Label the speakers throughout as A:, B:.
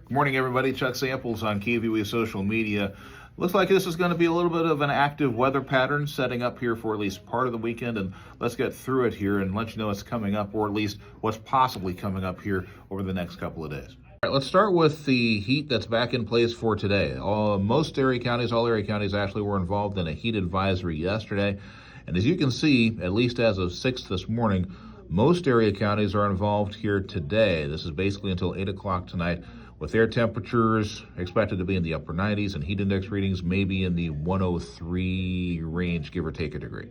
A: Good morning, everybody. Chuck Samples on KVUE social media. Looks like this is going to be a little bit of an active weather pattern setting up here for at least part of the weekend, and let's get through it here and let you know what's coming up, or at least what's possibly coming up here over the next couple of days. All right, let's start with the heat that's back in place for today. Most area counties, all area counties actually were involved in a heat advisory yesterday, and as you can see, at least as of 6 this morning, most area counties are involved here today. This is basically until 8 o'clock tonight, with air temperatures expected to be in the upper 90s and heat index readings maybe in the 103 range, give or take a degree.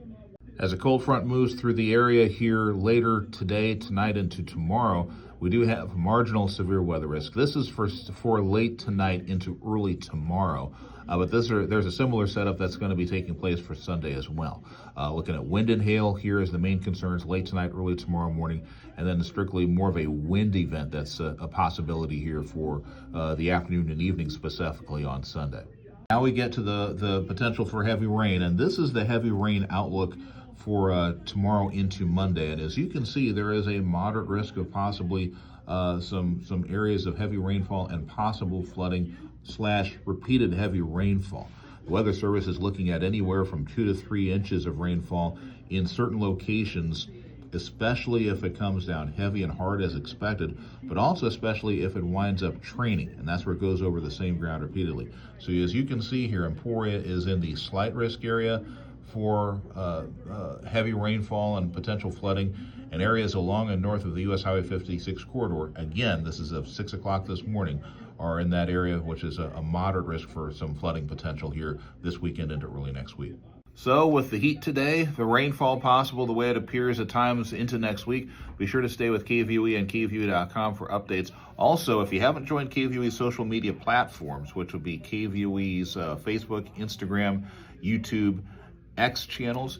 A: As a cold front moves through the area here later today, tonight, into tomorrow, we do have marginal severe weather risk. This is for late tonight into early tomorrow. But there's a similar setup that's going to be taking place for Sunday as well. Looking at wind and hail here as the main concerns late tonight, early tomorrow morning, and then strictly more of a wind event that's a possibility here for the afternoon and evening, specifically on Sunday. Now we get to the potential for heavy rain, and this is the heavy rain outlook for tomorrow into Monday. And as you can see, there is a moderate risk of possibly some areas of heavy rainfall and possible flooding / repeated heavy rainfall. The Weather Service is looking at anywhere from 2 to 3 inches of rainfall in certain locations, especially if it comes down heavy and hard as expected, but also especially if it winds up training, and that's where it goes over the same ground repeatedly. So as you can see here, Emporia is in the slight risk area for heavy rainfall and potential flooding, and areas along and north of the U.S. Highway 56 corridor, again, this is of 6 o'clock this morning, are in that area, which is a moderate risk for some flooding potential here this weekend into early next week. So with the heat today, the rainfall possible the way it appears at times into next week, be sure to stay with KVUE and KVUE.com for updates. Also, if you haven't joined KVUE's social media platforms, which would be KVUE's Facebook, Instagram, YouTube, X channels,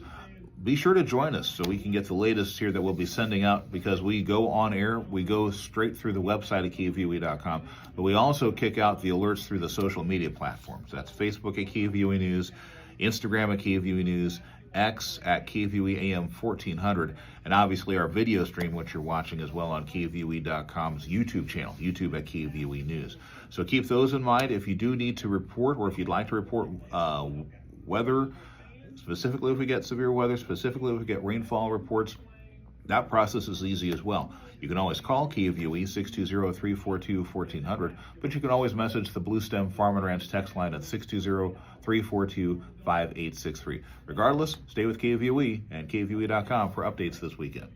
A: be sure to join us so we can get the latest here that we'll be sending out, because we go on air, we go straight through the website at KVUE.com, but we also kick out the alerts through the social media platforms. That's Facebook at KVUE News, Instagram at KVUE News, X at KVUE AM 1400, and obviously our video stream, which you're watching as well on KVUE.com's YouTube channel, YouTube at KVUE News. So keep those in mind. If you do need to report, or if you'd like to report weather, specifically if we get severe weather, specifically if we get rainfall reports, that process is easy as well. You can always call KVUE 620-342-1400, but you can always message the Blue Stem Farm and Ranch text line at 620-342-5863. Regardless, stay with KVUE and KVUE.com for updates this weekend.